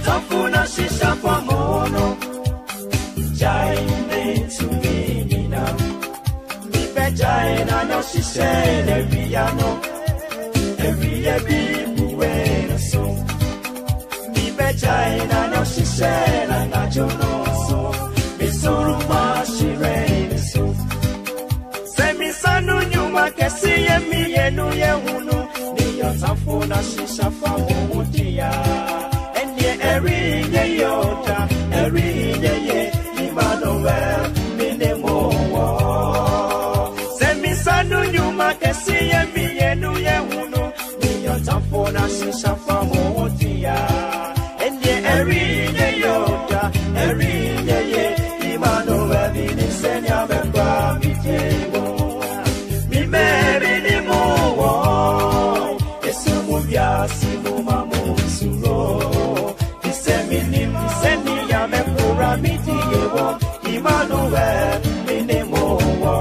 Otafuna shisha pamono Jaine to me now Mipe Jaina no shisha every ano Every buena so Mipe Jaina no shisha na jono so Misuru mashire so Semi sanu nyuma kesi yemi yenu yehunu Otafuna shisha famutia Enye eri ye yota Eri ye Emmanuel Minemo Semi sanu nyuma kesi ye miyenu ye hunu Otafuna shisha famutia Enye eri ye yota Eri ye Emmanuel Minisenya mekwa mitego Mimeri ni mowo Simu mamusuro Iseminim Iseni ya mekura mitiyewo Emmanuel Minemowo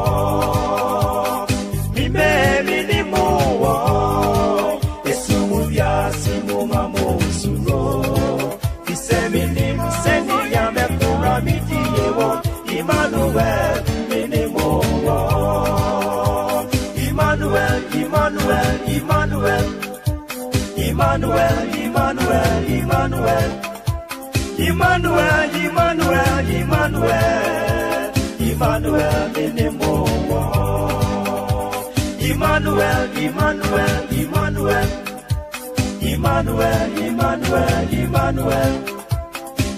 Mime Minemowo Esumu ya simu mamusuro Iseminim Iseni ya mekura mitiyewo Emmanuel Minemowo Emmanuel Emmanuel Emmanuel Emmanuel, Emmanuel, Emmanuel, Emmanuel, Emmanuel, Emmanuel, Emmanuel, Minemo. Emmanuel, Emmanuel, Emmanuel, Emmanuel, Emmanuel, Emmanuel,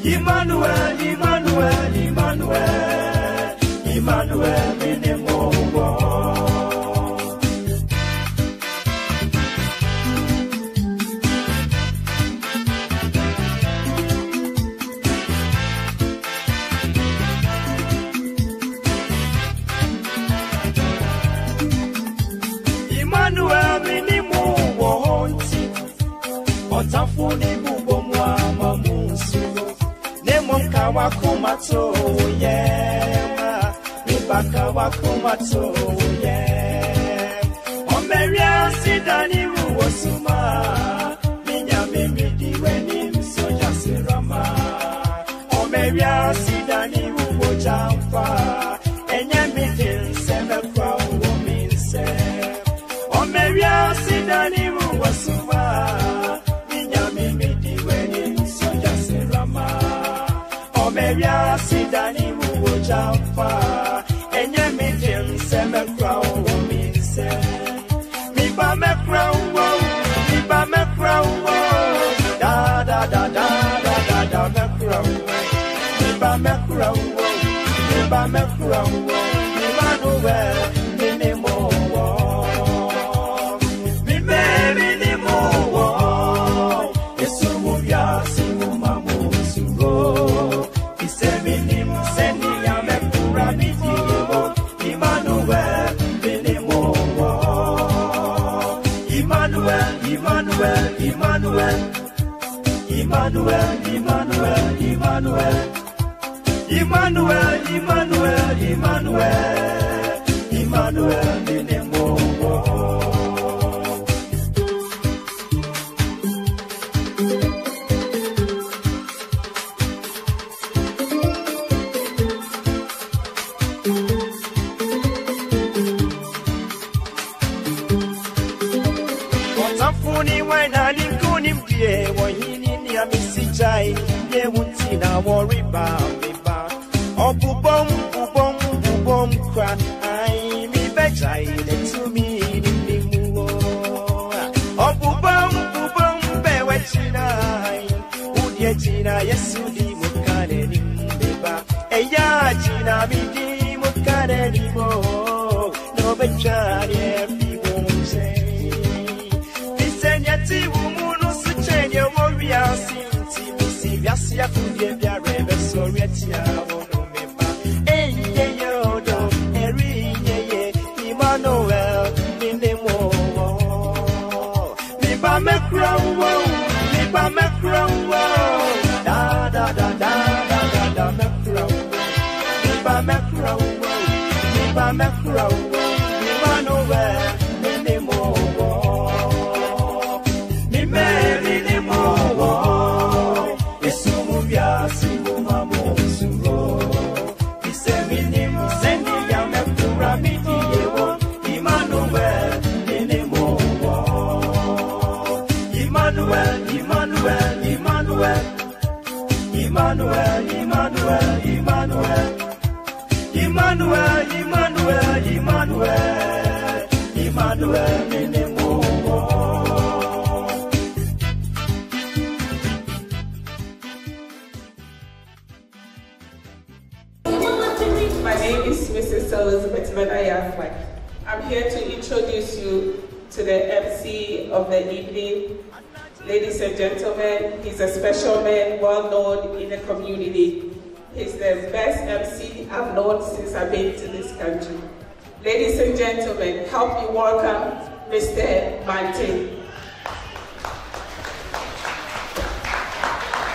Emmanuel, Emmanuel, Emmanuel, Emmanuel, Minemo. Otafuni bubo mwa mamusu Nemonka wakumato yema Nibaka wakumato yema Omeria sidani uwosuma Minya mimidi weni msoja sirama Omeria sidani uwojamfa Enye midin seme kwa uwominse Omeria sidani uwosuma Omeria sidani uwojamfa Enye midim seme crow wominse Miba me crow Da da da da da da da me crow Miba me crow Emmanuel Minemo Minemo Esumu ya simu mamusuro Emmanuel, Emmanuel, Emmanuel, Emmanuel, Emmanuel, Emmanuel, Emmanuel, Emmanuel, Emmanuel, Minemo. Otafuni wena linkuni mpie Wahini ni amisijai Ye untina woriba Obubom kwa Ai mi bejai Letumi nimuo Obubom bewe chinai Udye china Yesu di mukane nimbeba Eya china midi mukane nimo No bejani everyone Yeti umunu suchenye warrior sinti misi vyasi ya kudye vya rebe sorieti ya onumeba Enye yodo eri nyeye Emmanuel Minemo Miba mekrowo Da da da da da da da mekrowo Miba mekrowo Emmanuel Minemo It's My name is Mrs. Elizabeth Benayafwa. I'm here to introduce you to the MC of the evening. Ladies and gentlemen, he's a special man, well known in the community. He's the best MC I've known since I've been to this country. Ladies and gentlemen, help me welcome Mr. Martin.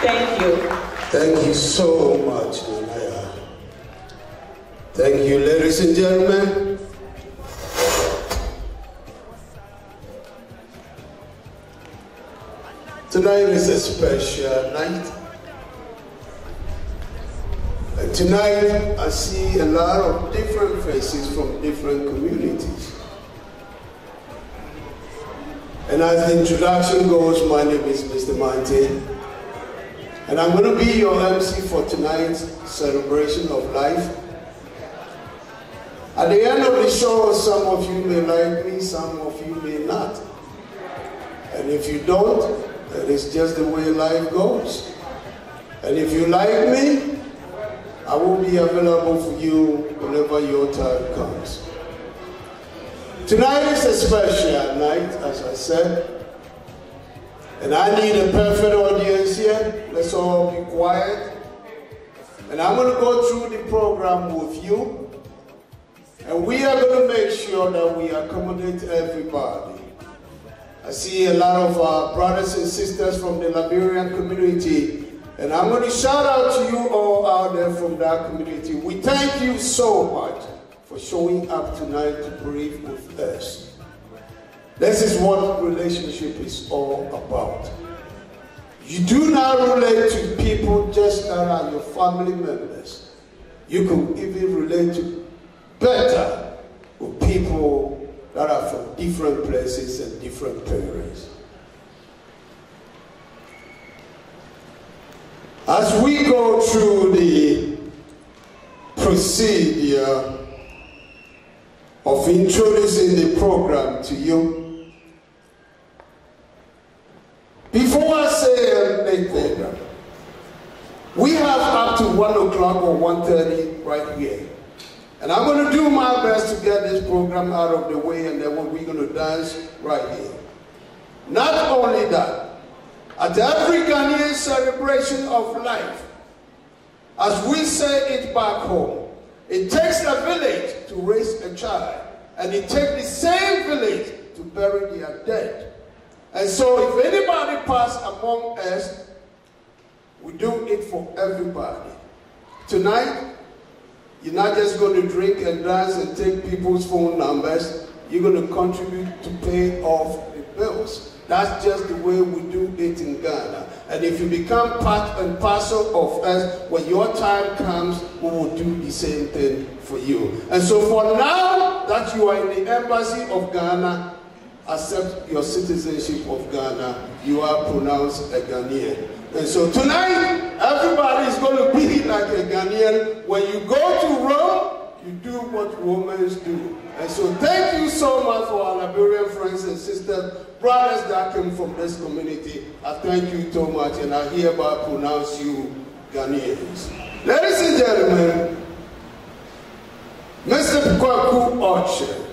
Thank you. Thank you so much, Nanaya. Thank you, ladies and gentlemen. Tonight is a special night. And tonight I see a lot of different faces from different communities. And as the introduction goes, my name is Mr. Martin. And I'm going to be your MC for tonight's celebration of life. At the end of the show, some of you may like me, some of you may not. And if you don't, that is just the way life goes. And if you like me, I will be available for you whenever your time comes. Tonight is a special night, as I said. And I need a perfect audience here. Let's all be quiet. And I'm going to go through the program with you. And we are going to make sure that we accommodate everybody. I see a lot of our brothers and sisters from the Liberian community. And I'm going to shout out to you all out there from that community. We thank you so much for showing up tonight to breathe with us. This is what relationship is all about. You do not relate to people just that are your family members. You can even relate to better with people that are from different places and different parents. As we go through the procedure of introducing the program to you, before I say anything, we have up to 1 o'clock or 1:30 right here. And I'm going to do my best to get this program out of the way, and then we're going to dance right here. Not only that, at every Ghanaian celebration of life, as we say it back home, it takes a village to raise a child, and it takes the same village to bury their dead. And so if anybody passes among us, we do it for everybody. Tonight, you're not just going to drink and dance and take people's phone numbers. You're going to contribute to pay off the bills. That's just the way we do it in Ghana. And if you become part and parcel of us, when your time comes, we will do the same thing for you. And so for now that you are in the embassy of Ghana, accept your citizenship of Ghana. You are pronounced a Ghanaian. And so tonight, everybody is going to be like a Ghanaian. When you go to Rome, you do what Romans do. And so thank you so much for our Liberian friends and sisters, brothers that came from this community. I thank you so much, and I hereby pronounce you Ghanaians. Ladies and gentlemen, Mr. Kwaku Okyere,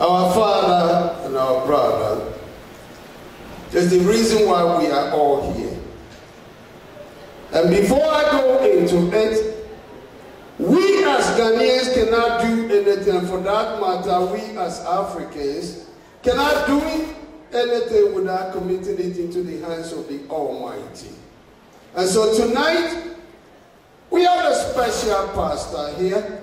our father and our brother, is the reason why we are all here. And before I go into it, we as Ghanaians cannot do anything. For that matter, we as Africans cannot do anything without committing it into the hands of the Almighty. And so tonight, we have a special pastor here.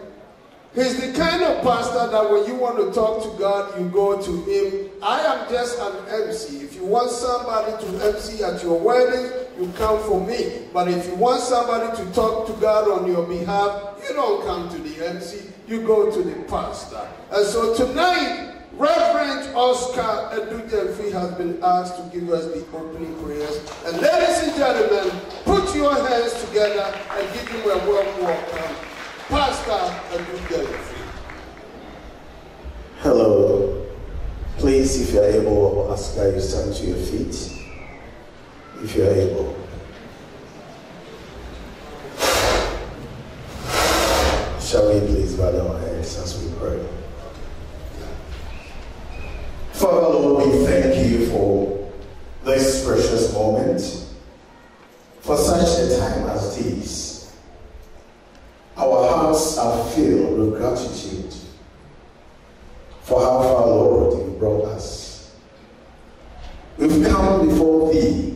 He's the kind of pastor that when you want to talk to God, you go to him. I am just an MC. If you want somebody to MC at your wedding, you come for me. But if you want somebody to talk to God on your behalf, you don't come to the MC, you go to the pastor. And so tonight, Reverend Oscar Edujemfi has been asked to give us the opening prayers. And ladies and gentlemen, put your hands together and give him a warm welcome. Pastor Edujemfi. Please, if you are able, I'll ask that you stand to your feet. If you are able. Shall we please bow down our heads as we pray? Father, Lord, we thank you for this precious moment, for such a time as this. Our hearts are filled with gratitude for how far, Lord, you've brought us. We've come before thee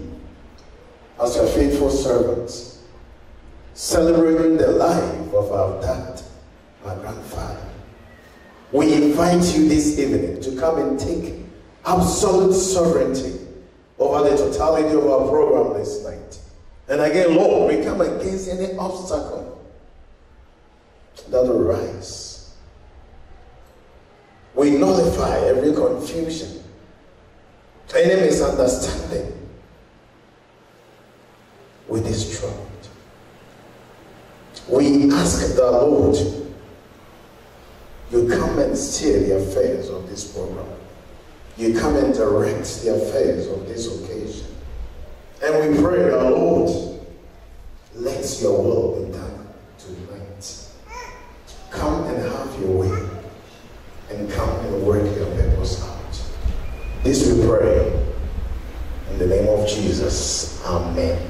as your faithful servants, celebrating the life of our dad, our grandfather. We invite you this evening to come and take absolute sovereignty over the totality of our program this night. And again, Lord, we come against any obstacle that will rise. We nullify every confusion, any misunderstanding. We destroy it. We ask that, Lord, you come and steer the affairs of this program. You come and direct the affairs of this occasion. And we pray that, Lord, let your will be done tonight. Come and have your way. And come and work your purpose out. This we pray in the name of Jesus. Amen.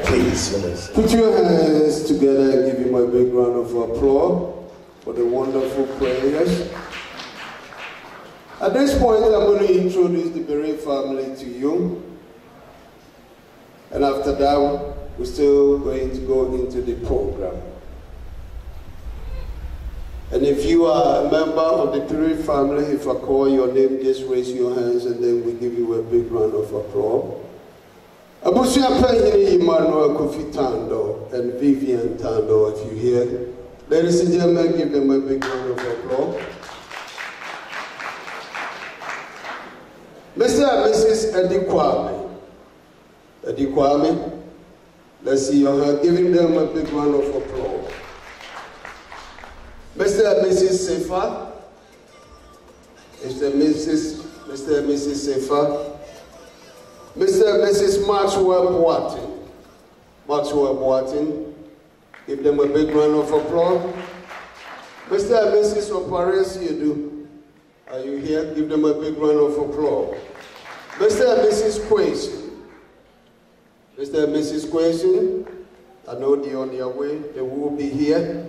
Please, put your hands together and give him a big round of applause for the wonderful prayers. At this point, I'm going to introduce the Beret family to you. And after that, we're still going to go into the program. And if you are a member of the Beret family, if I call your name, just raise your hands and then we give you a big round of applause. Abusia Pehini Emmanuel Kofi Tando and Vivian Tando, if you hear. Ladies and gentlemen, give them a big round of applause. Mr. and Mrs. Eddie Kwame. Eddie Kwame, let's see your hand. Giving them a big round of applause. Mr. and Mrs. Sefa. Mr. and Mrs. Sefa. Mr. and Mrs. Maxwell Boatin. Maxwell Boatin. Give them a big round of applause. Mr. and Mrs. Okyere Yedu. Are you here? Give them a big round of applause. Mr. and Mrs. Kwesi. Mr. and Mrs. Kwesi. I know they're on their way. They will be here.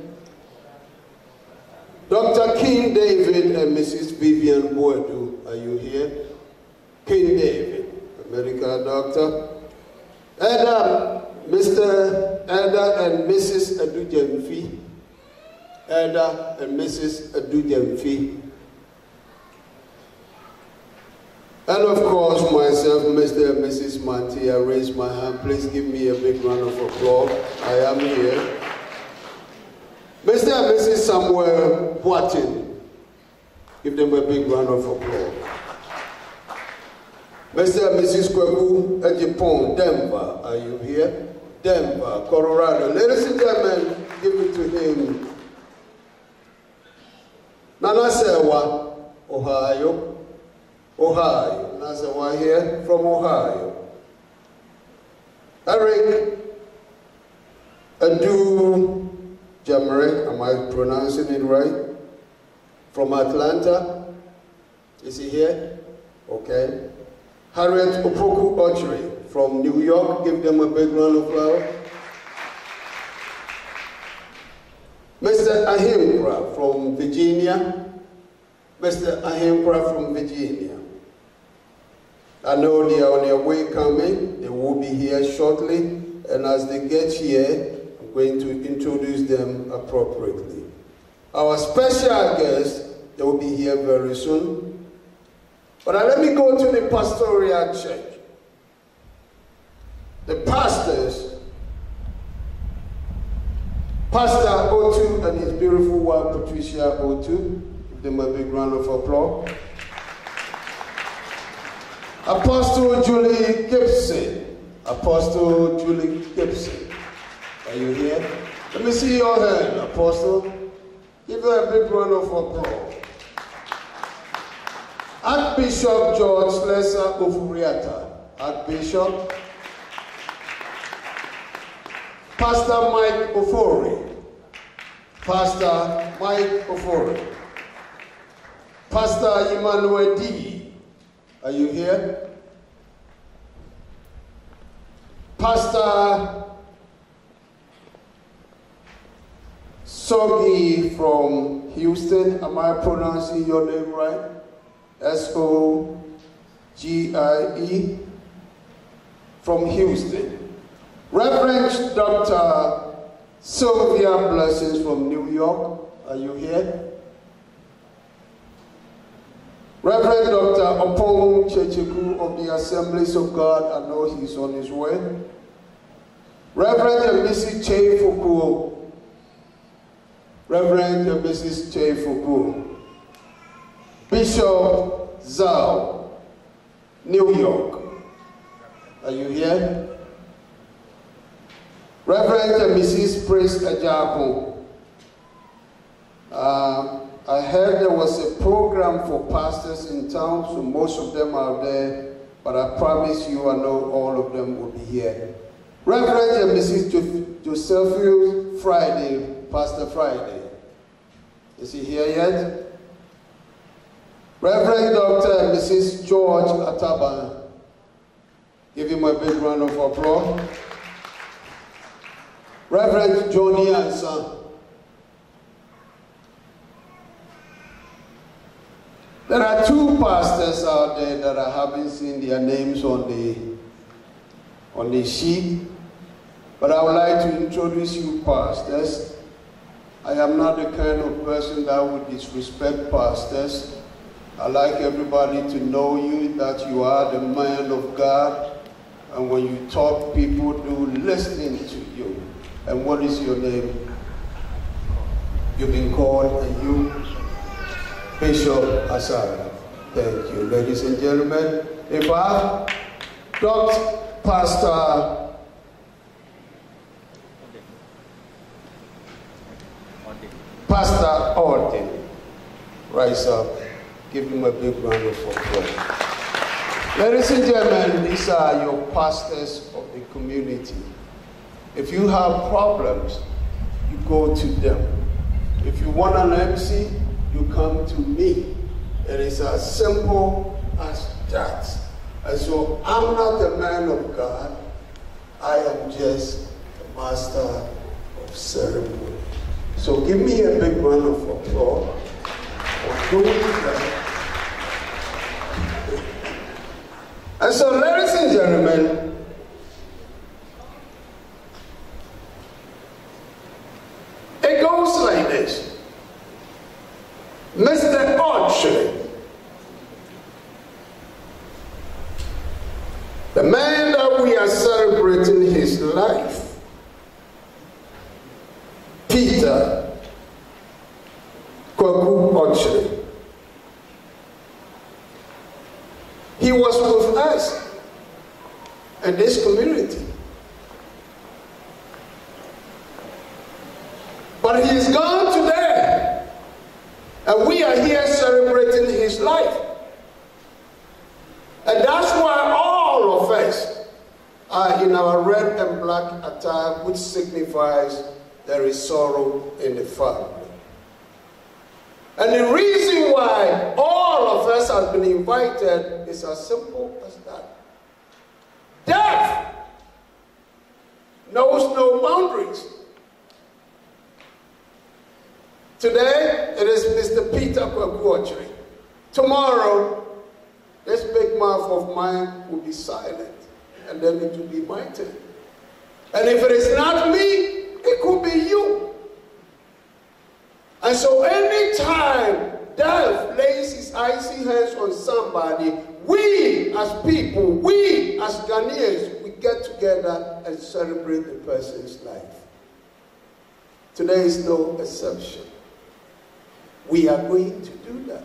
Dr. King David and Mrs. Vivian Boadu. Are you here? King David, a medical doctor. Mr. Elder and Mrs. Adujemfi. Elder and Mrs. Adujemfi. And of course, myself, Mr. and Mrs. Manti. I raise my hand. Please give me a big round of applause. I am here. Mr. and Mrs. Samuel Boatin. Give them a big round of applause. Mr. and Mrs. Kwaku Ejipon, Denver. Are you here? Denver, Colorado. Ladies and gentlemen, give it to him. Nana Sewa, Ohio. Ohio. Nana Sewa here from Ohio. Eric Adu Jamre, am I pronouncing it right? From Atlanta. Is he here? Okay. Harriet Opoku Okyere from New York. Give them a big round of applause. Mr. Ahimpra from Virginia. Mr. Ahimpra from Virginia. I know they are on their way coming. They will be here shortly. And as they get here, I'm going to introduce them appropriately. Our special guest, they will be here very soon. But let me go to the pastoral church. The pastors, Pastor Otu and his beautiful wife Patricia Otu, give them a big round of applause. Apostle Julie Gibson. Apostle Julie Gibson. Are you here? Let me see your hand, Apostle. Give her a big round of applause. Archbishop George Slesa Ofuriata, Archbishop. Pastor Mike Ofori, Pastor Mike Ofori. Pastor Emmanuel D, are you here? Pastor Sogi from Houston, am I pronouncing your name right? S-O-G-I-E, from Houston. Reverend Dr. Sylvia Blessings from New York, are you here? Reverend Dr. Opong Checheku of the Assemblies of God, I know he's on his way. Reverend and Mrs. Che Fuku, Reverend and Mrs. Che Fuku. Bishop Zhao, New York, are you here? Reverend and Mrs. Praise Ajabu. I heard there was a program for pastors in town, so most of them are there, but I promise you I know all of them will be here. Reverend and Mrs. Josephine Friday, Pastor Friday. Is he here yet? Reverend Dr. and Mrs. George Ataba. Give him a big round of applause. Reverend Johnny and son. There are two pastors out there that I haven't seen their names on the sheet, but I would like to introduce you pastors. I am not the kind of person that would disrespect pastors. I like everybody to know you, that you are the man of God, and when you talk, people do listen to you. And what is your name? You've been called, and you? Bishop Asara. Thank you, ladies and gentlemen. If I Dr. Pastor Orton, rise up. Give him a big round of applause. Ladies and gentlemen, these are your pastors of the community. If you have problems, you go to them. If you want an MC, you come to me. It is as simple as that. And so I'm not the man of God. I am just the master of ceremony. So give me a big round of applause for doing that. And so, ladies and gentlemen, it goes like this. Mr. Okyere, the man that we are celebrating his life, Late Kwaku Okyere. He was with us in this community. But he is gone today. And we are here celebrating his life. And that's why all of us are in our red and black attire, which signifies there is sorrow in the family. And the reason why all of us have been invited is as simple as that. Death knows no boundaries. Today, it is Mr. Peter Kwaku Okyere. Tomorrow, this big mouth of mine will be silent, and then it will be my turn. And if it is not me, it could be you. And so anytime death lays his icy hands on somebody, we as people, we as Ghanaians, we get together and celebrate the person's life. Today is no exception. We are going to do that.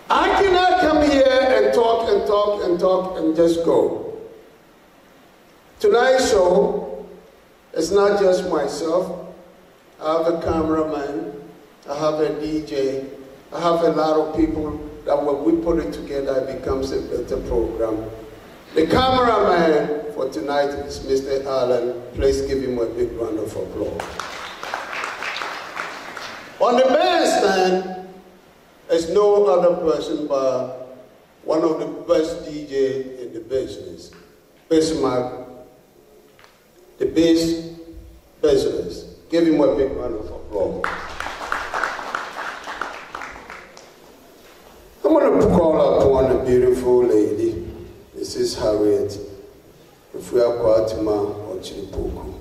I cannot come here and talk and talk and talk and just go. Tonight's show, it's not just myself. I have a cameraman, I have a DJ, I have a lot of people that when we put it together, it becomes a better program. The cameraman for tonight is Mr. Allen. Please give him a big round of applause. On the bandstand is no other person but one of the best DJs in the business, Bismarck, the bass business. Give him a big round of applause. I'm going to call upon a beautiful lady. This is Harriet Okyere Okyere,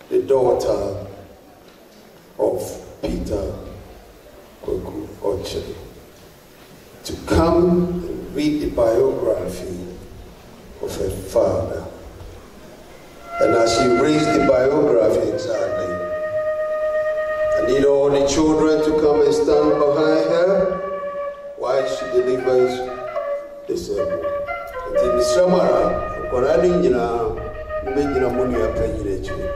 the daughter of Peter Kwaku Okyere, to come and read the biography of her father. And as she reads the biography exactly, I need all the children to come and stand behind her while she delivers the sermon. Until the Samara, Koranina, Major Munia Pejinature.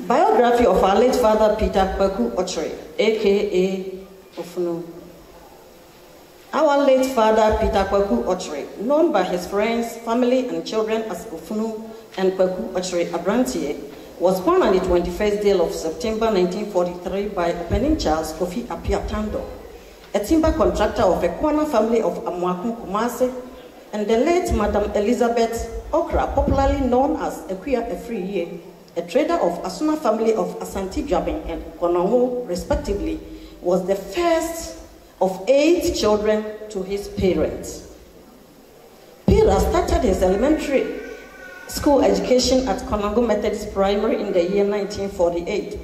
Biography of our late father Peter Kwaku Okyere, aka Ofunu. Our late father Peter Kwaku Okyere, known by his friends, family, and children as Ofunu and Kwaku Okyere Abrantie, was born on the 21st day of September 1943 by opening Charles Kofi Apiatando, a timber contractor of the Kwana family of Amwaku Kumase, and the late Madam Elizabeth Okra, popularly known as Okyere Efriye, a trader of Asuna family of Asante Dwabin and Konongo, respectively, was the first of 8 children to his parents. Peter started his elementary school education at Konongo Methodist Primary in the year 1948.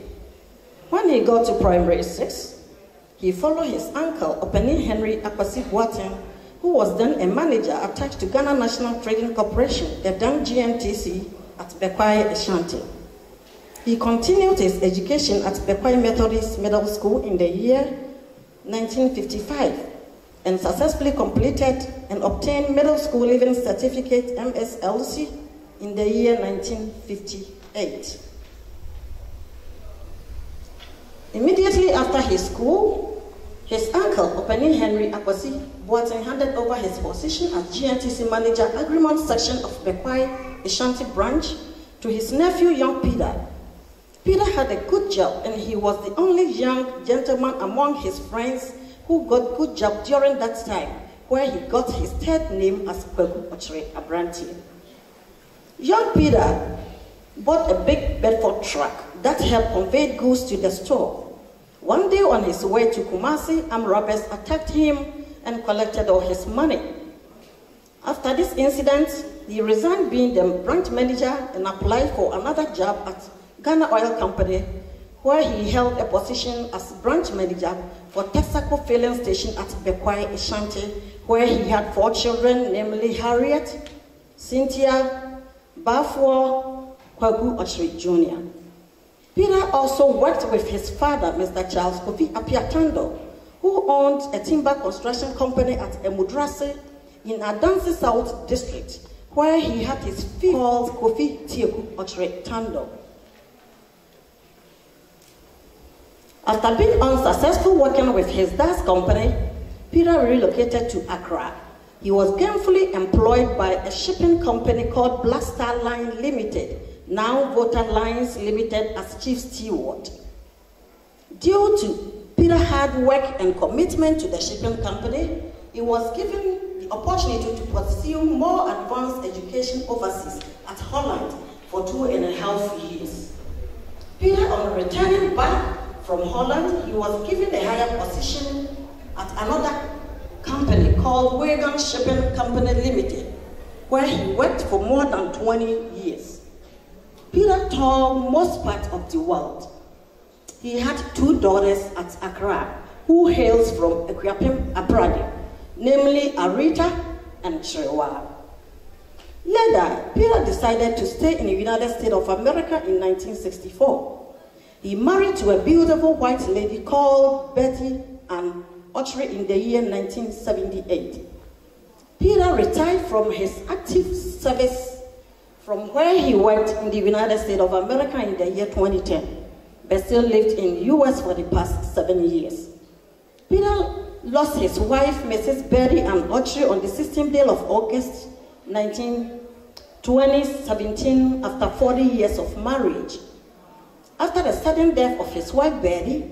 When he got to primary 6, he followed his uncle, Openi Henry Akwasi Boateng, who was then a manager attached to Ghana National Trading Corporation, the then GNTC, at Bekwai Ashanti. He continued his education at Bekwai Methodist Middle School in the year 1955 and successfully completed and obtained Middle School Living Certificate MSLC in the year 1958. Immediately after his school, his uncle, Openi Henry Akwasi Boateng, handed over his position as GNTC Manager, Agreement Section of Bekwai Ashanti Branch, to his nephew, young Peter. Peter had a good job, and he was the only young gentleman among his friends who got good job during that time, where he got his third name as Kwaku Okyere Abrantie. Young Peter bought a big Bedford truck that helped convey goods to the store. One day on his way to Kumasi, armed robbers attacked him and collected all his money. After this incident, he resigned being the branch manager and applied for another job at Ghana Oil Company, where he held a position as branch manager for Texaco filling station at Bekwai Ashanti, where he had 4 children, namely Harriet, Cynthia, Bafo, Kwaku Okyere Jr. Peter also worked with his father, Mr. Charles Kofi Apiatando, who owned a timber construction company at Emudrase in Adansi South District, where he had his field called Kofi Tieku Okyere Tando. After being unsuccessful working with his dad's company, Peter relocated to Accra. He was gainfully employed by a shipping company called Black Star Line Limited, now Voter Lines Limited, as chief steward. Due to Peter's hard work and commitment to the shipping company, he was given the the opportunity to pursue more advanced education overseas at Holland for 2.5 years. Peter, on returning back from Holland, he was given a higher position at another company called Wagon Shipping Company Limited, where he worked for more than 20 years. Peter toured most parts of the world. He had 2 daughters at Accra, who hails from Okyere, Abrade, namely Arita and Trewa. Later, Peter decided to stay in the United States of America in 1964. He married to a beautiful white lady called Betty Ann Okyere in the year 1978. Peter retired from his active service from where he worked in the United States of America in the year 2010, but still lived in the US for the past 7 years. Peter lost his wife, Mrs. Betty Ann Okyere, on the 16th day of August 2017 after 40 years of marriage. After the sudden death of his wife, Betty,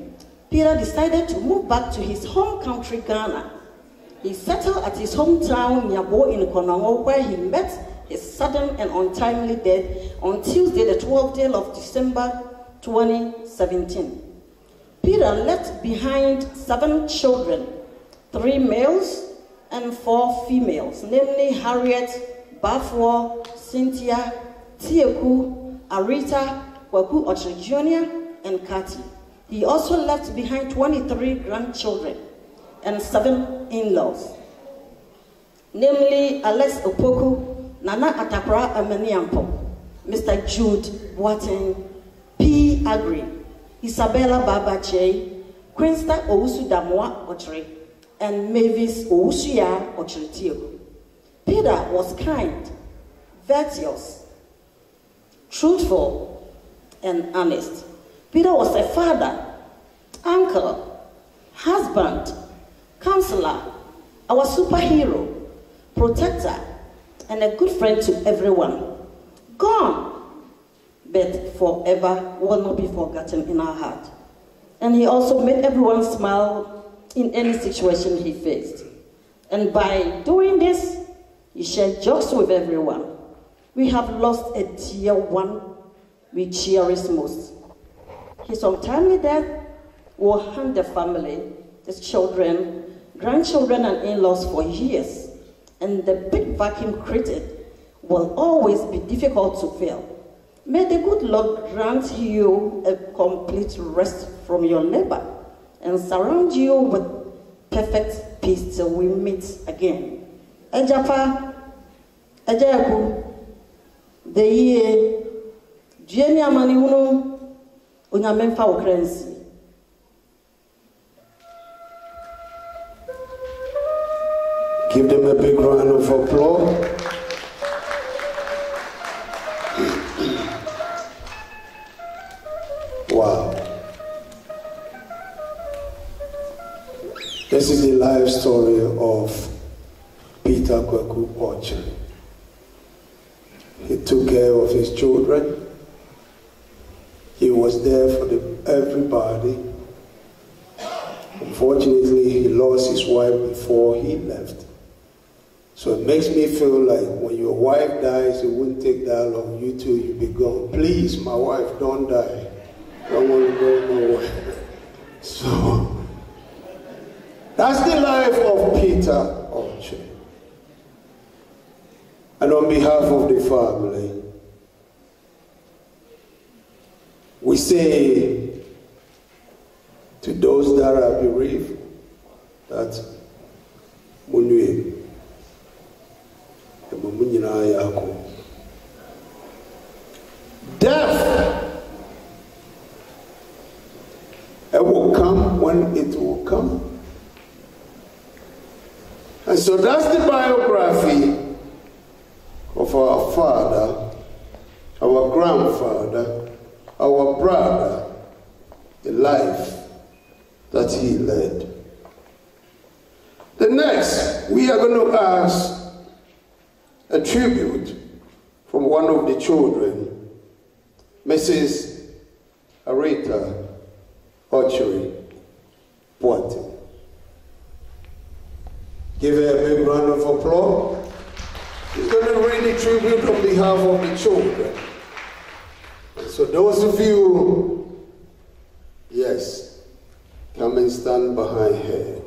Peter decided to move back to his home country, Ghana. He settled at his hometown, Nyabo, in Konongo, where he met his sudden and untimely death on Tuesday, the 12th day of December 2017. Peter left behind 7 children, 3 males and 4 females, namely Harriet, Bafwa, Cynthia, Tieku, Arita, Kwaku Okyere Jr., and Kati. He also left behind 23 grandchildren and 7 in-laws, namely Alex Opoku, Nana Atakra Amaniampo, Mr. Jude Boateng, P. Agri, Isabella Baba J, Quinsta Owusu Damoa Okyere, and Mavis Owusuya Okyere Tieku. Peter was kind, virtuous, truthful, and honest. Peter was a father, uncle, husband, counselor, our superhero, protector, and a good friend to everyone. Gone, but forever will not be forgotten in our heart. And he also made everyone smile in any situation he faced. And by doing this, he shared jokes with everyone. We have lost a dear one we cherish most. His untimely death will haunt the family, his children, grandchildren, and in-laws for years. And the big vacuum created will always be difficult to fill. May the good Lord grant you a complete rest from your labor and surround you with perfect peace till we meet again. Ejapa, Ejayaku, the year, Jenny Amaniuno, Unyamenfa Okrensi. Give them a big round of applause. Wow. This is the life story of Peter Kwaku Okyere. He took care of his children. He was there for everybody. Unfortunately, he lost his wife before he left. So it makes me feel like when your wife dies, it wouldn't take that long. You two, you'll be gone. Please, my wife, don't die. I don't want to go nowhere. So, that's the life of Peter Okyere. And on behalf of the family, we say to those that are bereaved that Munwe, death, it will come when it will come. And so that's the biography of our father, our grandfather, our brother, the life that he led. The next, we are going to ask a tribute from one of the children, Mrs. Arita Okyere Boateng. Give her a big round of applause. She's going to read the tribute on behalf of the children. So those of you, yes, come and stand behind her.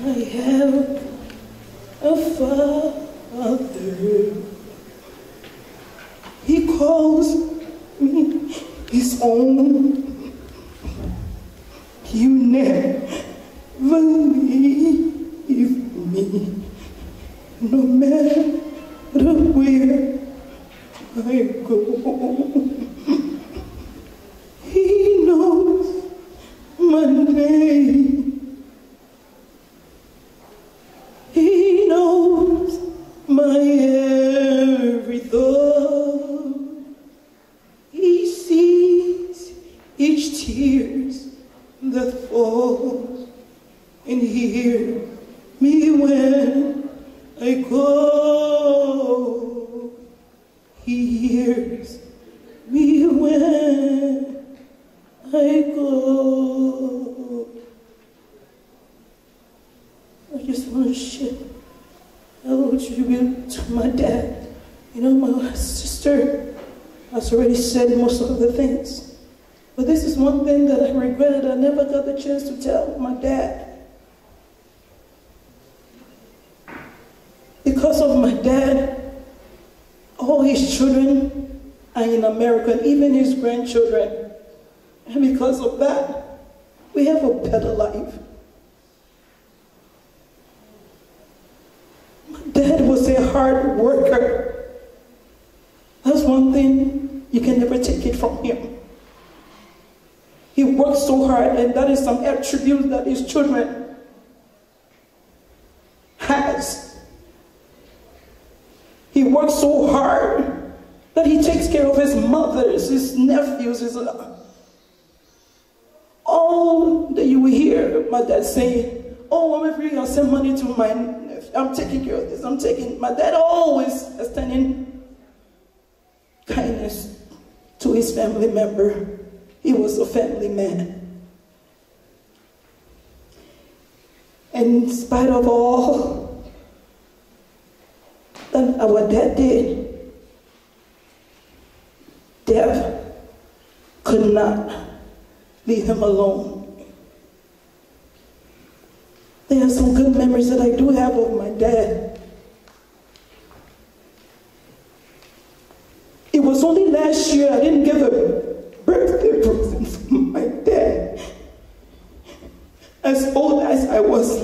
I have a father. He calls me his own. You never leave me, no matter where I go. He knows my name. He knows my every thought. He sees each tears that falls, and he hears me when I call. He hears me when I go. I just want to share a little tribute to my dad. You know, my sister has already said most of the things. But this is one thing that I regretted. I never got the chance to tell my dad. Because of my dad, all his children are in America, even his grandchildren. And because of that, we have a better life. My dad was a hard worker. That's one thing you can never take it from him. He worked so hard, and that is some attribute that his children has. He works so hard that he takes care of his mothers, his nephews, all that you will hear my dad saying, oh, I'm free, I'll send money to my nephew. I'm taking care of this. My dad always extending kindness to his family member. He was a family man. And in spite of all that our dad did, death could not leave him alone. There are some good memories that I do have of my dad. It was only last year I didn't give a birthday present from my dad. As old as I was,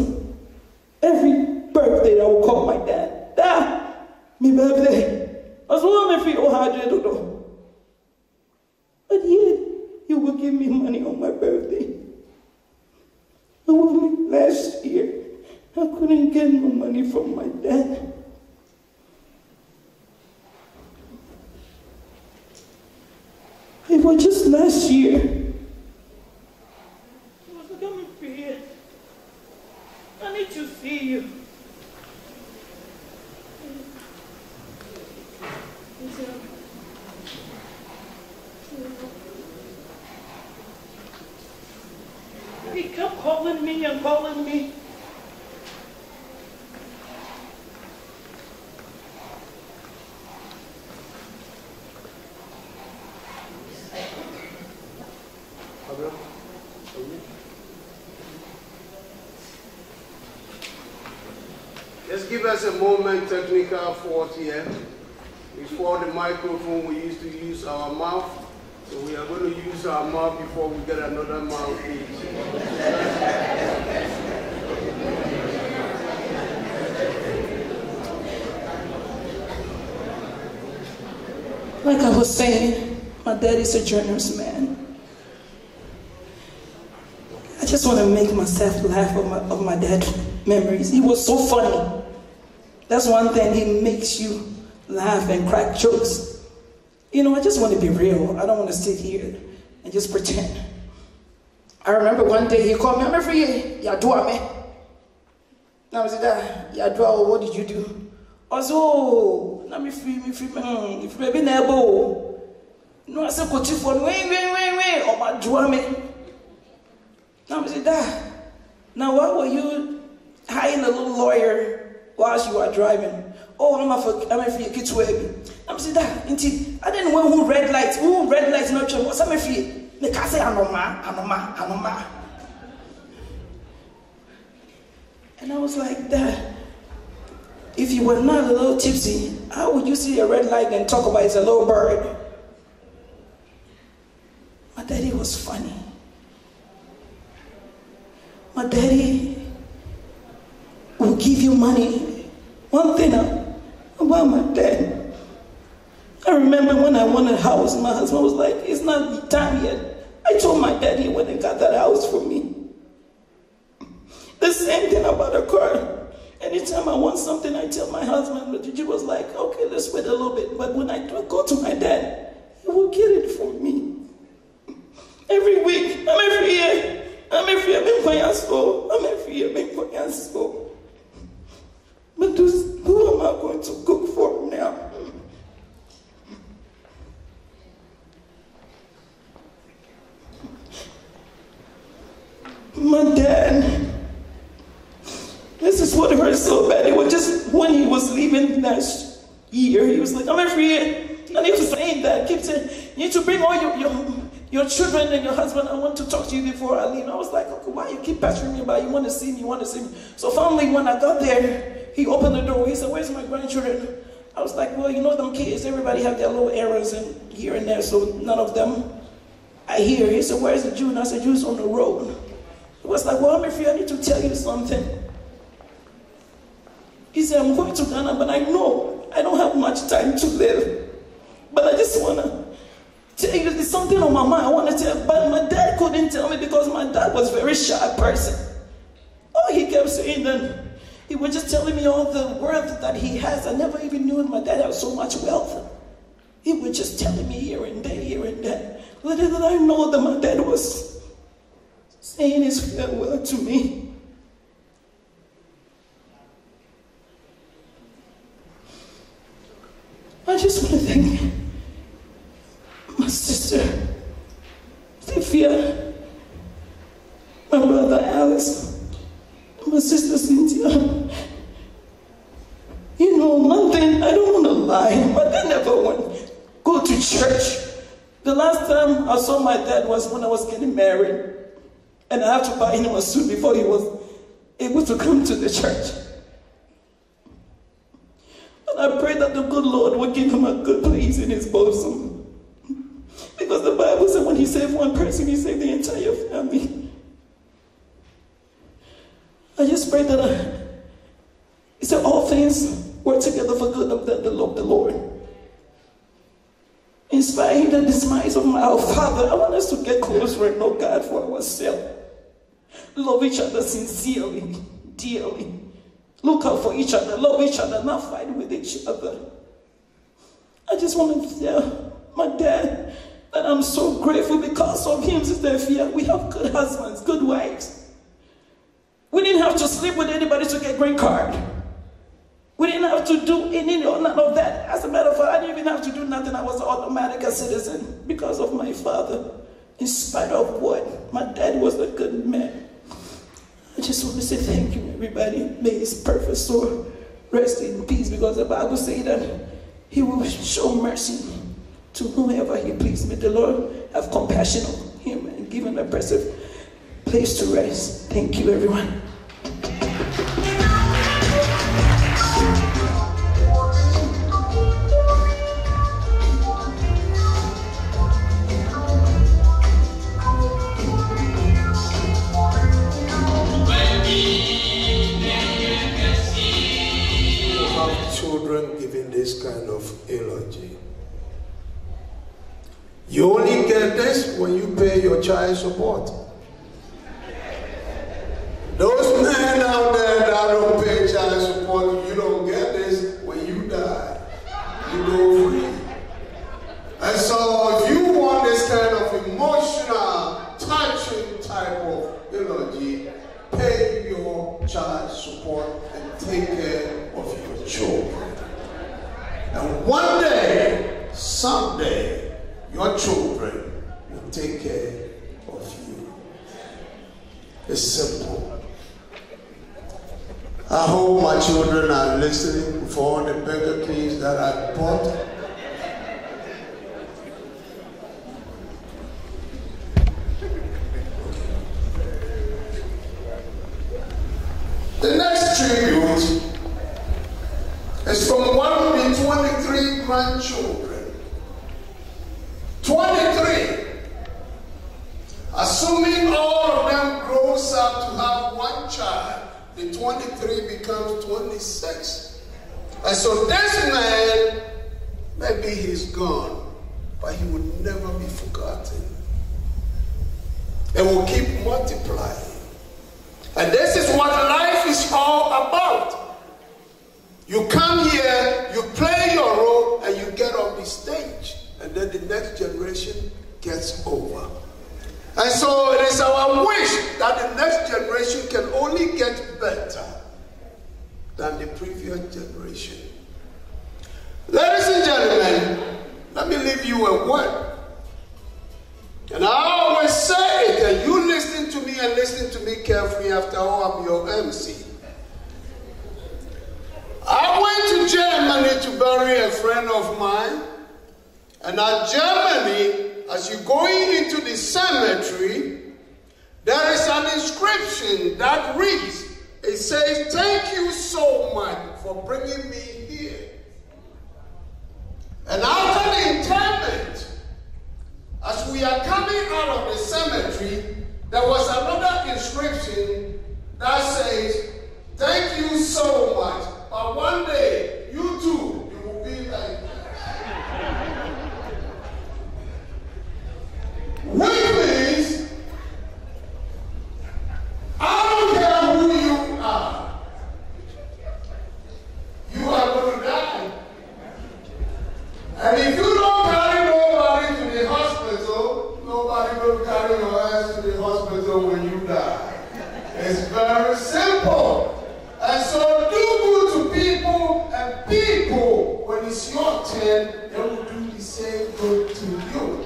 every birthday I would call my dad. Dad, my birthday. As long as I feel hard, I don't know. But yet, he would give me money on my birthday. Last year, I couldn't get no money from my dad. It was just last year. I was like, I'm here. I need to see you. He kept calling me and calling me. Just give us a moment, technical fault here. Before the microphone, we used to use our mouth. So we are going to use our mouth before we get another mouthpiece. Like I was saying, my dad is a generous man. I just want to make myself laugh of my dad's memories. He was so funny. That's one thing, he makes you laugh and crack jokes. You know, I just want to be real. I don't want to sit here and just pretend. I remember one day he called me, I'm every year, Yadua me. Now I said, Yadua, what did you do? I said, oh, let me free, if you may be able. No, I said, coach, for wait, oh my Joame. Now I said, now why were you hiring a little lawyer whilst you are driving? Oh, I'm a free kid to I said, I didn't know who red lights, not sure. What's I'm free? The car say, Anoma. And I was like, Dad, if you were not a little tipsy, how would you see a red light and talk about it's a little bird? My daddy was funny. My daddy will give you money. One thing about my dad, I remember when I wanted a house, my husband was like, it's not the time yet. I told my daddy he went and got that house for me. The same thing about a car. Anytime I want something, I tell my husband, but Gigi was like, okay, let's wait a little bit. But when I do go to my dad, he will get it for me. Every week, I'm every year, I'm every year, But who am I going to cook for now? My dad. This is what hurt so bad. It was just when he was leaving last year, he was like, I'm every year. And he was saying that, keep saying, you need to bring all your children and your husband. I want to talk to you before I leave. I was like, okay, why you keep pestering me about you want to see me, So finally, when I got there, he opened the door. He said, where's my grandchildren? I was like, well, you know them kids, everybody have their little errands and here and there, so none of them I hear. He said, where's the Jew? And I said, Jew's on the road. He was like, well, I'm afraid I need to tell you something. He said, I'm going to Ghana, but I know I don't have much time to live. But I just want to tell you there's something on my mind I want to tell you. But my dad couldn't tell me because my dad was a very shy person. All he kept saying then, he was just telling me all the wealth that he has. I never even knew my dad had so much wealth. He was just telling me here and there. Little did I know that my dad was saying his farewell to me. I just want to thank my sister, Sophia, my brother Alice, my sister Cynthia. You know, one thing, I don't want to lie, but I never went go to church. The last time I saw my dad was when I was getting married, and I had to buy him a suit before he was able to come to the church. I pray that the good Lord will give him a good place in his bosom. Because the Bible said when he saved one person, he saved the entire family. I just pray that he said all things work together for good of them that love the Lord. In spite of the demise of our Father, I want us to get closer and know God for ourselves. Love each other sincerely, dearly. Look out for each other, love each other, not fight with each other. I just want to tell my dad that I'm so grateful because of him, Sister Fia. We have good husbands, good wives. We didn't have to sleep with anybody to get green card. We didn't have to do any or none of that. As a matter of fact, I didn't even have to do nothing. I was automatic a citizen because of my father. In spite of what, my dad was a good man. I just want to say thank you, everybody. May his perfect soul rest in peace, because the Bible says that he will show mercy to whomever he pleases. May the Lord have compassion on him and give him a blessed place to rest. Thank you, everyone. You only get this when you pay your child support. Those men out there that don't pay child support, you don't get this when you die. You go free. And so if you want this kind of emotional, touching type of eulogy, pay your child support and take care of your children. And one day, someday, your children will take care of you. It's simple. I hope my children are listening for all the Burger Kings that I bought. The next tribute is from one of the 23 grandchildren. 23. Assuming all of them grows up to have one child, the 23 becomes 26. And so this man, maybe he's gone, but he will never be forgotten. It will keep multiplying. And this is what life is all about. You come here, you play your role, and you get off the stage. And then the next generation gets over. And so it is our wish that the next generation can only get better than the previous generation. Ladies and gentlemen, let me leave you a word. And I always say it, and you listen to me and listen to me carefully. After all, I'm your MC. I went to Germany to bury a friend of mine. And at Germany, as you're going into the cemetery, there is an inscription that reads, it says, "Thank you so much for bringing me here." And after the interment, as we are coming out of the cemetery, there was another inscription that says, "Thank you so much, but one day, you too, you will be like that." Which means, I don't care who you are, you are going to die. And if you don't carry nobody to the hospital, nobody will carry your ass to the hospital when you die. It's very simple. And so do good to people, and people, when it's your turn, they will do the same good to you.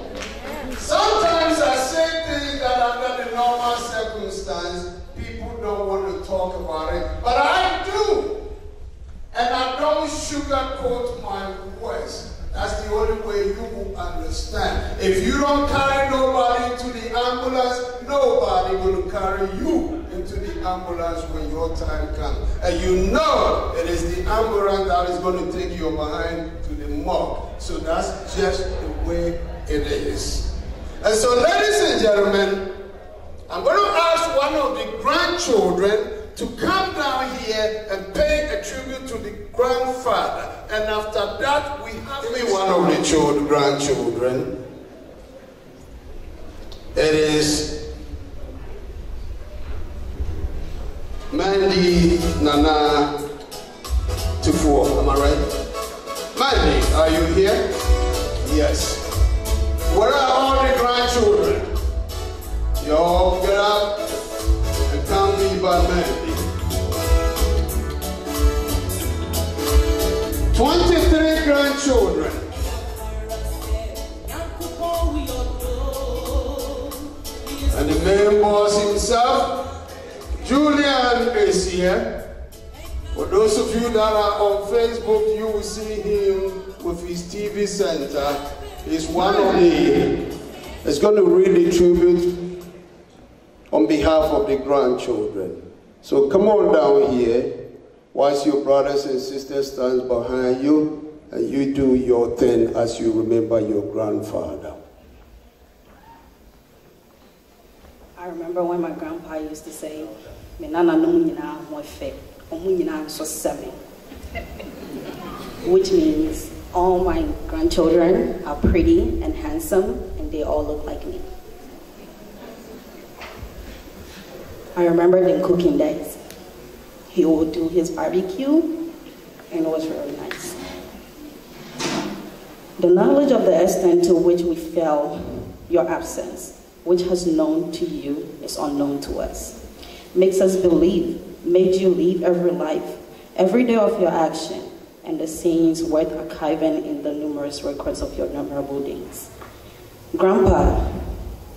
Sometimes I say things that under the normal circumstance, people don't want to talk about it, but I do. And I don't sugarcoat my words. That's the only way you will understand. If you don't carry nobody to the ambulance, nobody will carry you into the ambulance when your time comes. And you know it is the ambulance that is going to take you behind to the morgue. So that's just the way it is. And so, ladies and gentlemen, I'm going to ask one of the grandchildren to come down here and pay a tribute to the grandfather. And after that, we have one of the grandchildren. It is Mandy Nana Tufuo. Am I right? Mandy, are you here? Yes. Where are all the grandchildren? You all get up and come be by Mandy. 23 grandchildren. And the main boss himself, Julian, is here. For those of you that are on Facebook, you will see him with his TV center. He's one of the, is going to read the tribute on behalf of the grandchildren. So come on down here, whilst your brothers and sisters stand behind you, and you do your thing as you remember your grandfather. I remember when my grandpa used to say, "Me nana no munyina mo fe, o munyina so seven," which means All my grandchildren are pretty and handsome, and they all look like me. I remember in cooking days, he would do his barbecue, and it was really nice. The knowledge of the extent to which we felt your absence, which has known to you, is unknown to us, makes us believe, made you live every life, every day of your action, and the scenes worth archiving in the numerous records of your memorable days. Grandpa,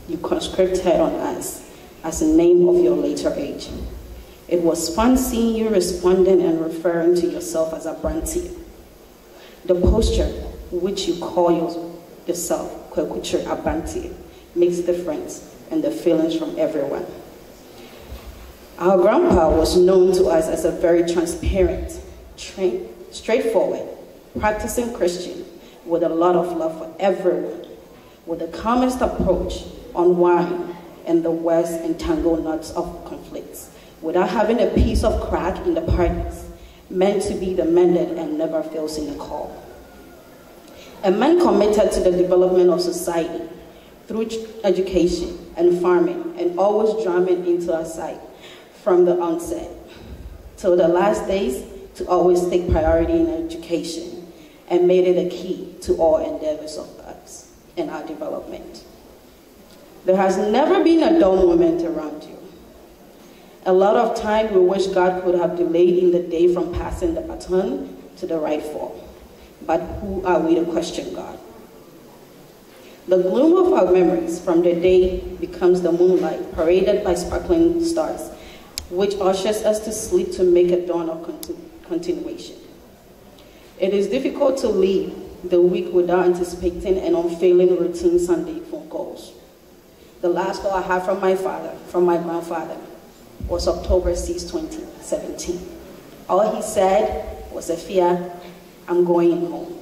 you conscripted on us as a name of your later age. It was fun seeing you responding and referring to yourself as a Branty. The posture which you call yourself, Kwaku Abanti, makes difference in the feelings from everyone. Our grandpa was known to us as a very transparent, straightforward, practicing Christian with a lot of love for everyone, with the calmest approach on wine and the worst entangled knots of conflicts, without having a piece of crack in the parties, meant to be the mended and never fails in a call. A man committed to the development of society through education and farming, and always drumming into our sight from the onset till the last days, to always take priority in education, and made it a key to all endeavors of us and our development. There has never been a dull moment around you. A lot of time we wish God could have delayed in the day from passing the baton to the rightful. But who are we to question God? The gloom of our memories from the day becomes the moonlight paraded by sparkling stars, which ushers us to sleep to make a dawn of continuation. It is difficult to leave the week without anticipating an unfailing routine Sunday phone calls. The last call I had from my grandfather, was October 6, 2017. All he said was, "Afia, I'm going home.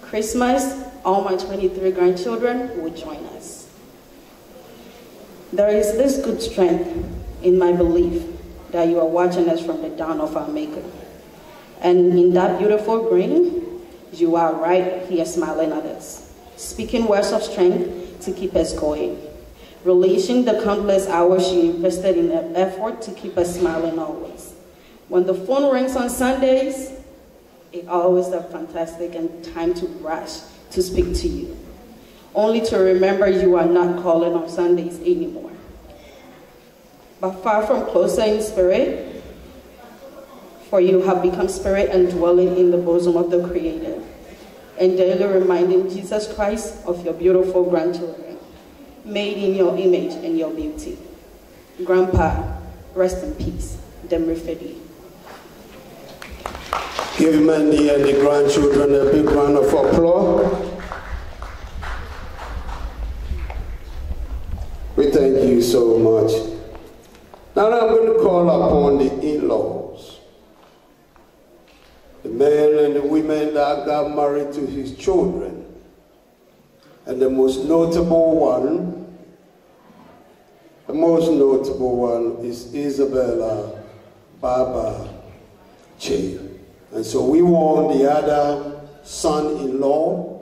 Christmas, all my 23 grandchildren will join us." There is this good strength in my belief that you are watching us from the dawn of our Maker. And in that beautiful grin, you are right here smiling at us, speaking words of strength to keep us going, releasing the countless hours you invested in an effort to keep us smiling always. When the phone rings on Sundays, it's always a fantastic time to rush to speak to you, only to remember you are not calling on Sundays anymore. But far from closer in spirit, for you have become spirit and dwelling in the bosom of the Creator, and daily reminding Jesus Christ of your beautiful grandchildren, made in your image and your beauty. Grandpa, rest in peace. Demrifedi. Give Mandy and the grandchildren a big round of applause. We thank you so much. Now I'm going to call upon the in-laws, the men and the women that got married to his children. And the most notable one is Isabella Baba Che. And so we want the other son-in-law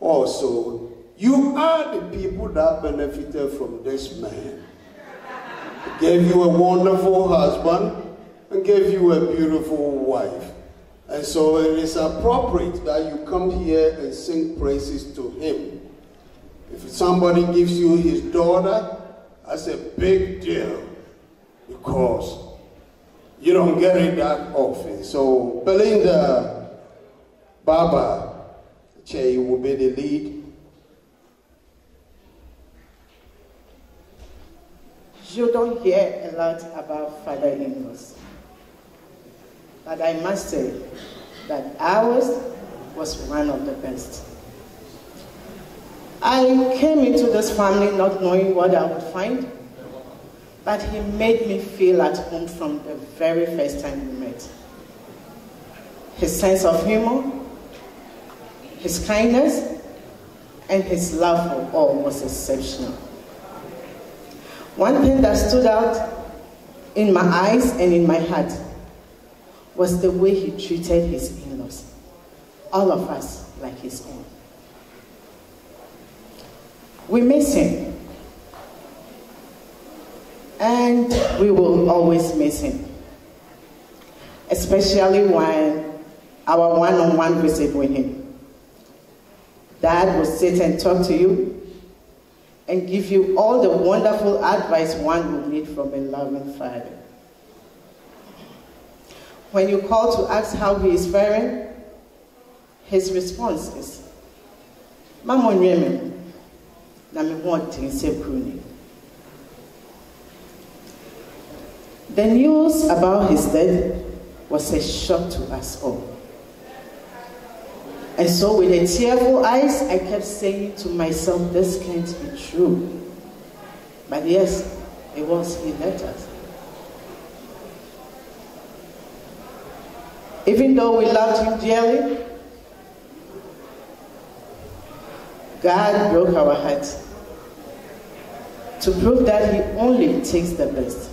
also. You are the people that benefited from this man. He gave you a wonderful husband and gave you a beautiful wife. And so it is appropriate that you come here and sing praises to him. If somebody gives you his daughter, that's a big deal, because you don't get it that often. So Belinda Baba Che will be the lead. You don't hear a lot about father-in-laws, but I must say that ours was one of the best. I came into this family not knowing what I would find, but he made me feel at home from the very first time we met. His sense of humor, his kindness, and his love for all was exceptional. One thing that stood out in my eyes and in my heart was the way he treated his in-laws. All of us like his own. We miss him, and we will always miss him, especially when our one-on-one visit with him. Dad will sit and talk to you and give you all the wonderful advice one would need from a loving father. When you call to ask how he is faring, his response is, "Mama nyeme, na me want to say kruni." The news about his death was a shock to us all. And so with a tearful eyes, I kept saying to myself, this can't be true. But yes, it was, he left us. Even though we loved him dearly, God broke our hearts to prove that he only takes the best.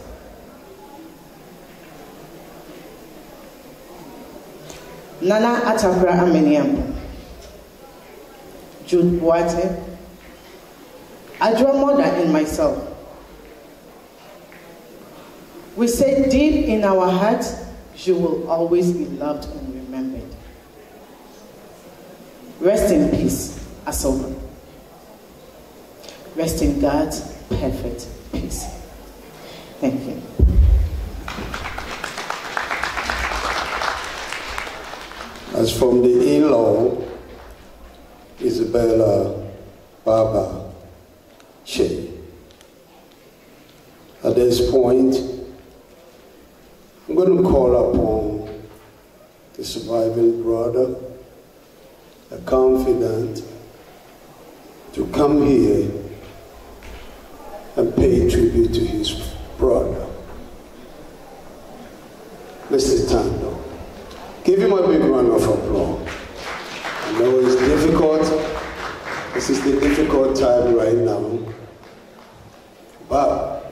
Nana Atakra Ameniampo, Jude Boate, Adra Mother and myself. We say deep in our hearts, you will always be loved and remembered. Rest in peace, Asoka. Rest in God's perfect peace. Thank you. As from the in-law, Isabella Baba Che. At this point, I'm going to call upon the surviving brother, a confidant, to come here and pay tribute to his brother, Mr. Tando. Give him a big round of applause. I know it's difficult. This is the difficult time right now. But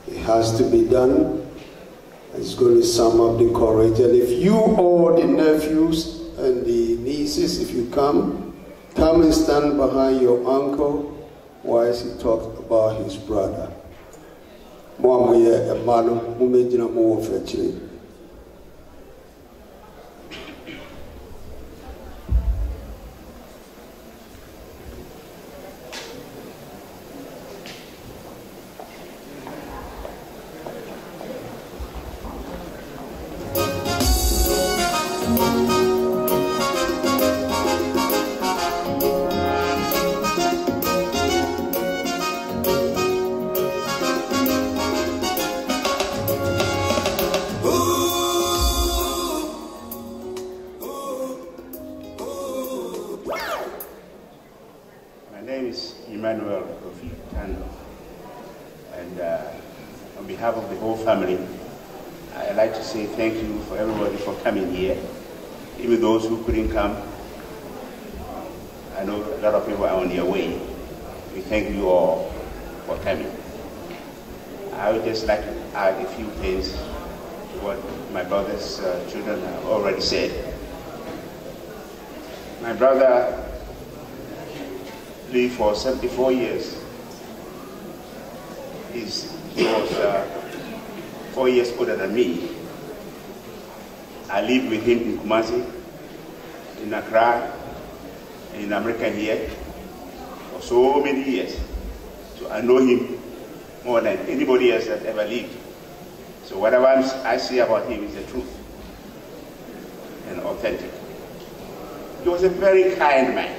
it has to be done. It's going to sum up the courage. And if you all the nephews and the nieces, if you come and stand behind your uncle while he talks about his brother. Thank you for everybody for coming here, even those who couldn't come. I know a lot of people are on their way. We thank you all for coming. I would just like to add a few things to what my brother's children have already said. My brother lived for 74 years. He was 4 years older than me. I lived with him in Kumasi, in Accra, and in America here for so many years. So I know him more than anybody else that ever lived. So whatever I say about him is the truth and authentic. He was a very kind man,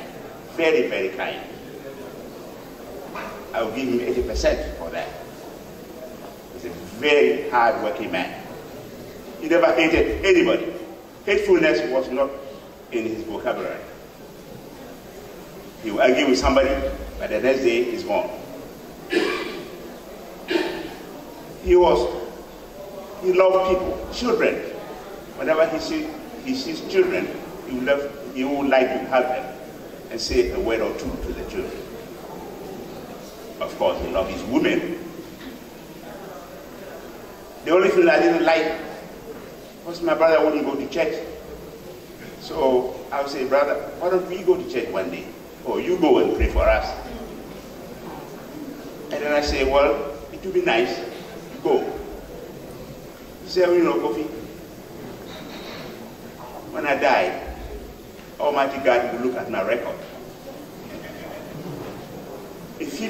very, very kind. I will give him 80% for that. He's a very hard-working man. He never hated anybody. Hatefulness was not in his vocabulary. He would argue with somebody, but the next day he's gone. He loved people, children. Whenever he sees children, he would like to hug them and say a word or two to the children. Of course, he loved his women. The only thing I didn't like was my brother wouldn't go to church. So I would say, brother, why don't we go to church one day? Or you go and pray for us. And then I say, well, it would be nice. Go. He said, you know, Kofi, when I die, Almighty God will look at my record. If he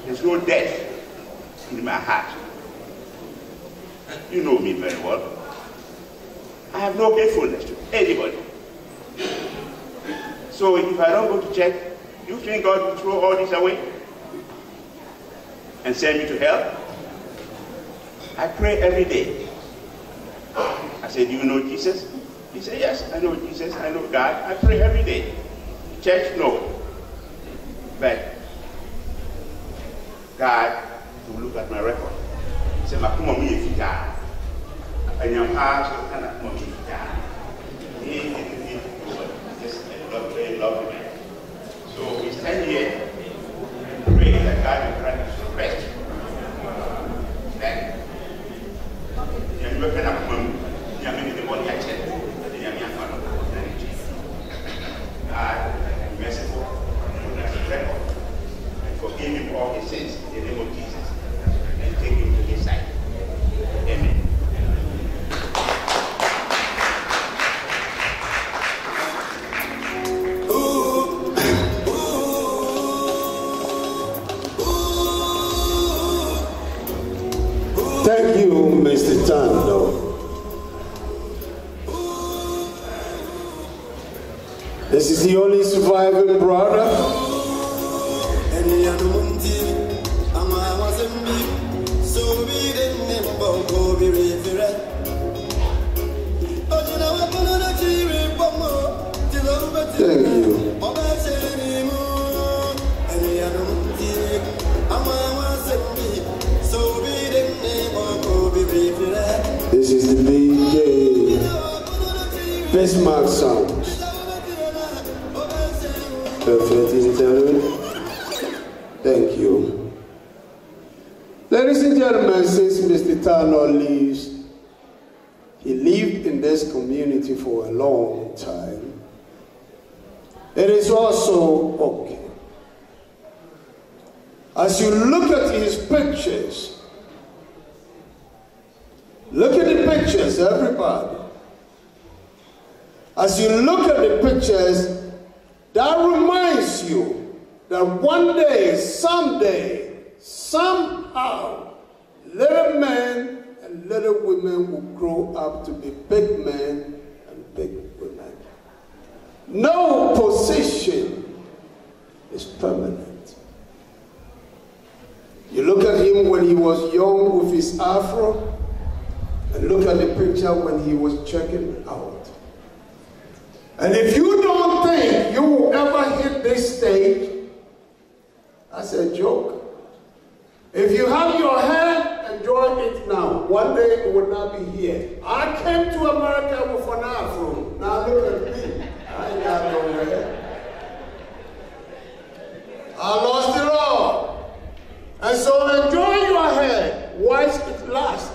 there's no death in my heart. You know me very well. I have no faithfulness to anybody. So if I don't go to church, you think God will throw all this away and send me to hell? I pray every day. I said, do you know Jesus? He said, yes, I know Jesus, I know God. I pray every day. Church, no. But God will look at my record. He said, Makuma mi efika. And your heart will kind of come efika. He just a lovely man. So we stand here and pray that God will grant us rest. Then, you are going to come. You are going to body action. You are going to God is merciful. Record and forgive him all his sins in the name of Jesus and take him to his side. Amen. Thank you, Mr. Tando. This is the only surviving brother. Thank you. This is the BJ Bismarck sound. Thank you. Ladies and gentlemen, since Mr. Tano leaves, he lived in this community for a long time. It is also okay. As you look at his pictures, look at the pictures, everybody. As you look at the pictures, that reminds you that one day, someday, somehow, little men and little women will grow up to be big men and big women. No position is permanent. You look at him when he was young with his afro, and look at the picture when he was checking out. And if you don't think you will ever hit this stage, that's a joke. If you have your hair, enjoy it now. One day it will not be here. I came to America with an afro. Now look at me. I ain't got no hair. I lost it all. And so enjoy your hair whilst it lasts.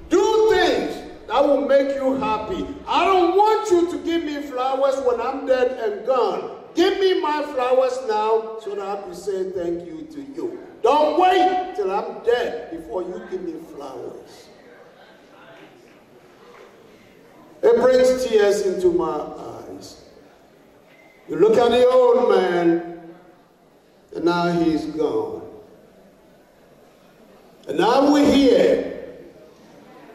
Do things that will make you happy. I don't want you to give me flowers when I'm dead and gone. Give me my flowers now so that I can say thank you to you. Don't wait till I'm dead before you give me flowers. It brings tears into my eyes. You look at the old man, and now he's gone. And now we're here.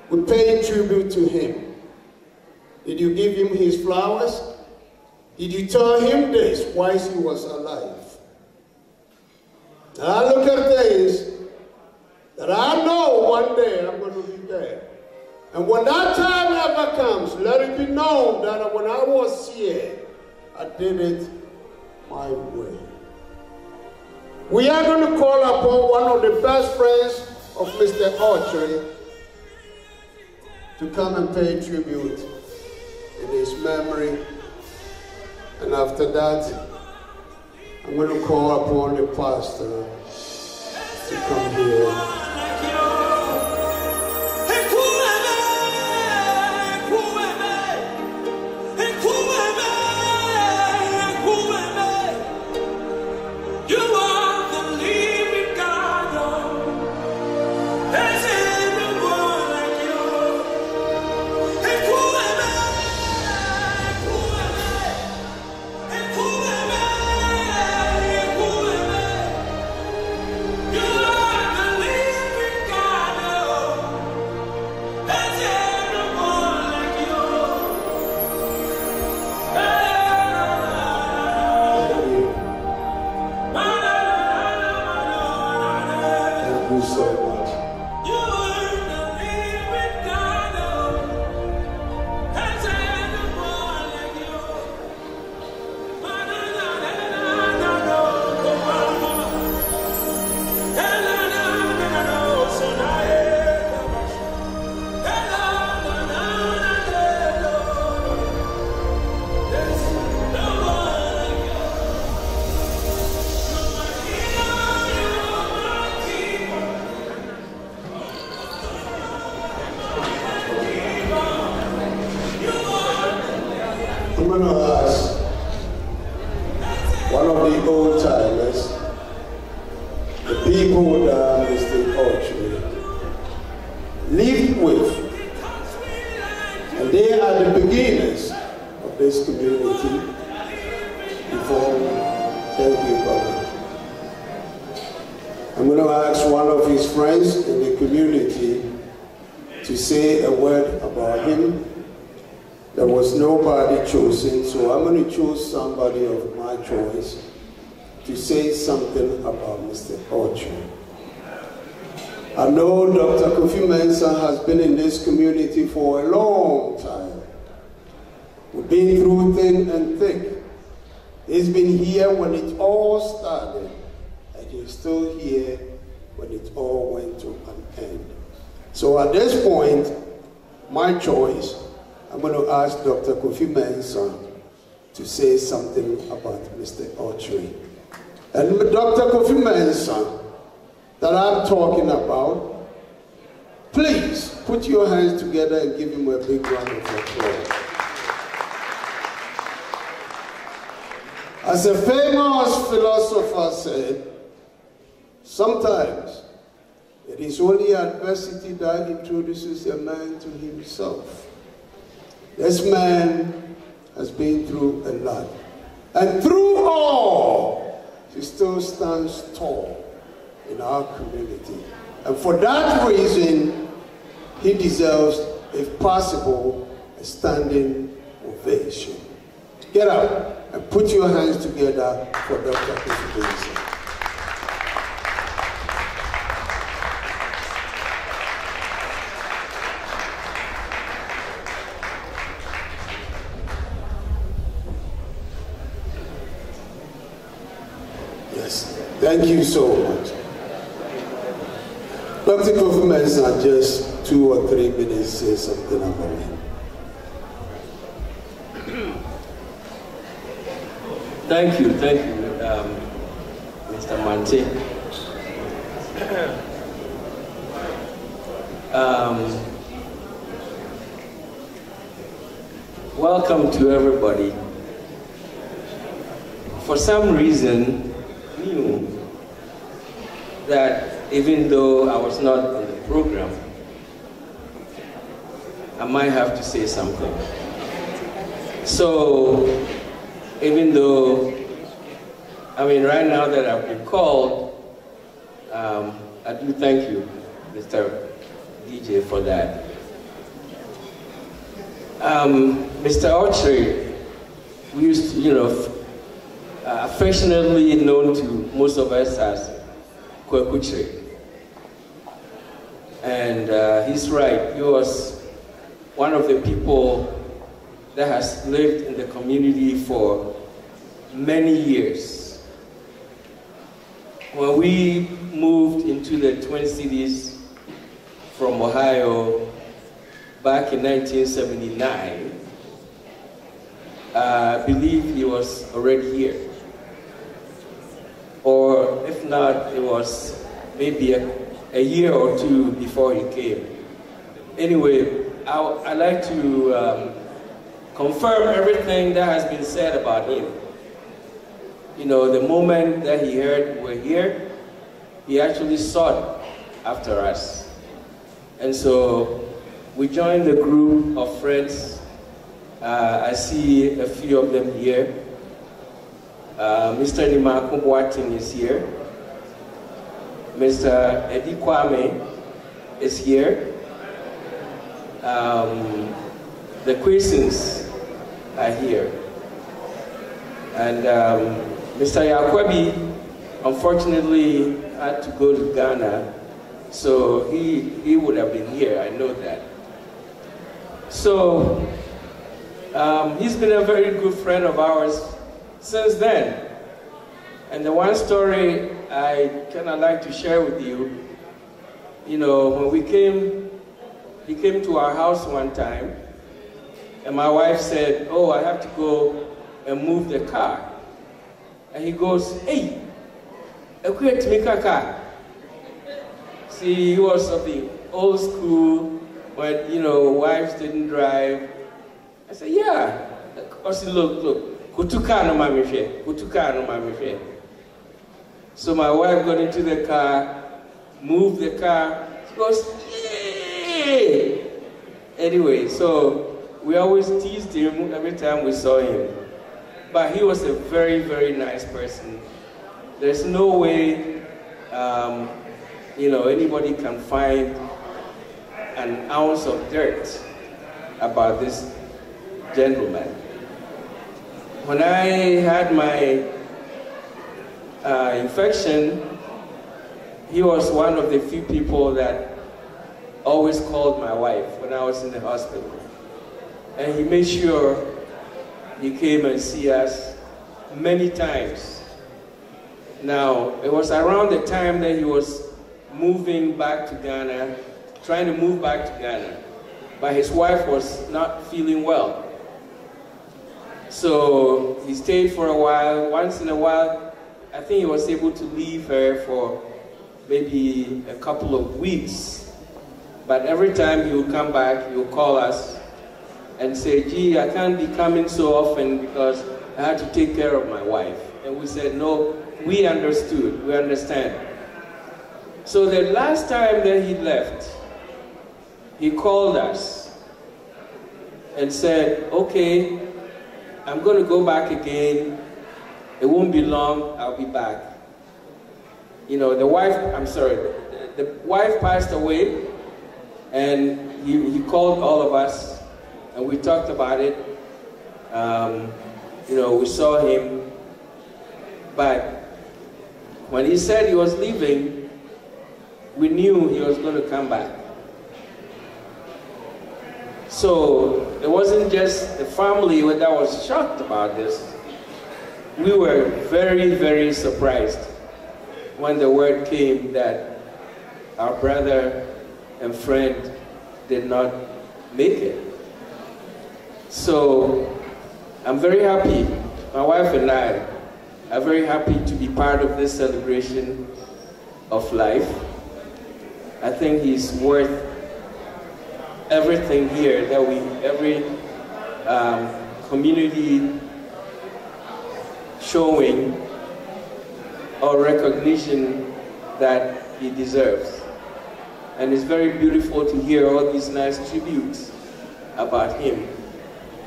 We're paying tribute to him. Did you give him his flowers? Did you tell him this whilst he was alive? And I look at things that I know one day I'm going to be there. And when that time ever comes, let it be known that when I was here, I did it my way. We are going to call upon one of the best friends of Mr. Okyere to come and pay tribute in his memory. And after that, I'm going to call upon the pastor to come here. so much. I'm going to ask one of the old timers, the people that Mr. Okyere lived with, and they are the beginners of this community. Before, thank you, brother. I'm going to ask one of his friends in the community to say a word about him. There was nobody chosen, so I'm going to choose somebody of my choice to say something about Mr. Okyere. I know Dr. Kofi Mensah has been in this community for a long time. We've been through thin and thick. He's been here when it all started, and he's still here when it all went to an end. So at this point, my choice, I'm going to ask Dr. Kofi Mensah to say something about Mr. Okyere. And Dr. Kofi Mensah, that I'm talking about, please put your hands together and give him a big round of applause. As a famous philosopher said, sometimes it is only adversity that introduces a man to himself. This man has been through a lot. And through all, he still stands tall in our community. And for that reason, he deserves, if possible, a standing ovation. Get up and put your hands together for Dr. Kofi Mensah. Thank you so much. Dr. Kofi Mensah, just 2 or 3 minutes, say something about him. Thank you, Mr. Mante. Welcome to everybody. For some reason, knew that even though I was not on the program, I might have to say something. So, even though, right now that I've been called, I do thank you, Mr. DJ, for that. Mr. Okyere, we used to, affectionately known to most of us as Kwaku. And he's right, he was one of the people that has lived in the community for many years. When we moved into the Twin Cities from Ohio back in 1979, I believe he was already here. Or if not, it was maybe a year or 2 before he came. Anyway, I'd like to confirm everything that has been said about him. The moment that he heard we're here, he actually sought after us. And so we joined the group of friends. I see a few of them here. Mr. Nima Kumbwatin is here. Mr. Eddie Kwame is here. The Quasins are here. And Mr. Yakwebi, unfortunately, had to go to Ghana So he would have been here, I know that. So he's been a very good friend of ours since then. And the one story I kind of like to share with you, you know, when he came to our house one time, and my wife said, oh, I have to go and move the car. And he goes, hey, Okyere to make a car. See, he was of the old school, when, you know, wives didn't drive. I said, yeah. I said, look, kutuka no mamishe, kutuka no mamishe. So my wife got into the car, moved the car. She goes, yay! Anyway, so we always teased him every time we saw him. But he was a very, very nice person. There's no way, you know, anybody can find an ounce of dirt about this gentleman. When I had my infection, he was one of the few people that always called my wife when I was in the hospital. And he made sure he came and see us many times. Now, it was around the time that he was moving back to Ghana, trying to move back to Ghana, but his wife was not feeling well. So he stayed for a while. Once in a while, I think he was able to leave her for maybe a couple of weeks. But every time he would come back, he would call us and say, gee, I can't be coming so often because I had to take care of my wife. And we said, no, we understood, we understand. So the last time that he left, he called us and said, okay, I'm going to go back again. It won't be long, I'll be back. You know, the wife passed away, and he called all of us, and we talked about it. You know, we saw him, but when he said he was leaving, we knew he was going to come back. So it wasn't just the family that was shocked about this. We were very, very surprised when the word came that our brother and friend did not make it. So I'm very happy. My wife and I are very happy to be part of this celebration of life. I think he's worth everything here that every community showing or recognition that he deserves. And it's very beautiful to hear all these nice tributes about him.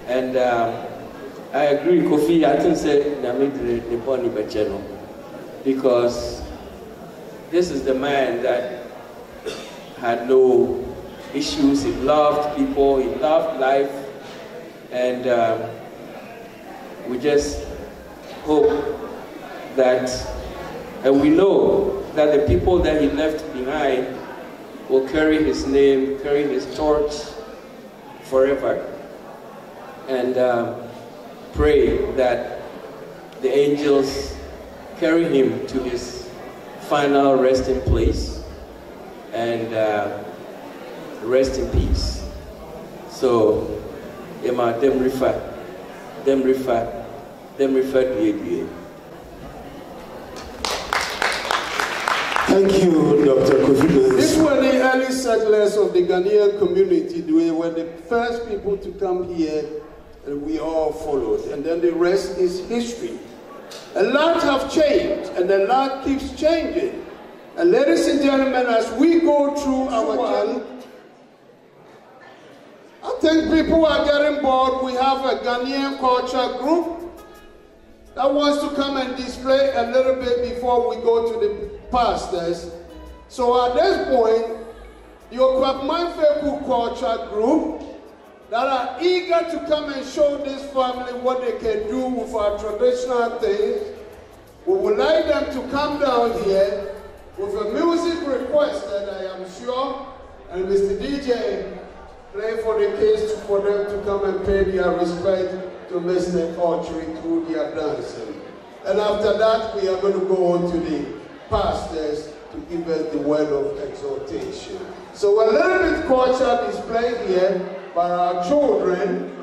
And I agree, Kofi, I can say because this is the man that had no issues. He loved people, he loved life, and we just hope that, and we know that the people that he left behind will carry his name, carry his torch forever, and pray that the angels carry him to his final resting place and rest in peace. So, Emma, them refer, Thank you, Dr. Kofi. These were the early settlers of the Ghanaian community. They were the first people to come here, and we all followed. And then the rest is history. A lot have changed, and a lot keeps changing. And ladies and gentlemen, as we go through our journey, I think people are getting bored. We have a Ghanaian culture group that wants to come and display a little bit before we go to the pastors. So at this point, the Okyere culture group that are eager to come and show this family what they can do with our traditional things, we would like them to come down here. with a music request that I am sure, and Mr. DJ play for the kids for them to come and pay their respect to Mr. Okyere through their dancing. And after that, we are going to go on to the pastors to give us the word of exhortation. So a little bit culture displayed here by our children.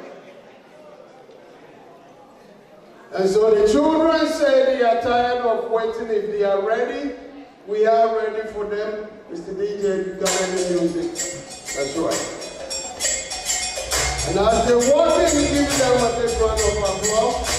And so the children say they are tired of waiting. If they are ready, we are ready for them. Mr. DJ, you got any music? That's right. And as they're walking, we give them a big round of applause.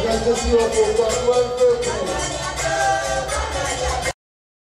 Gracias, Señor, por tu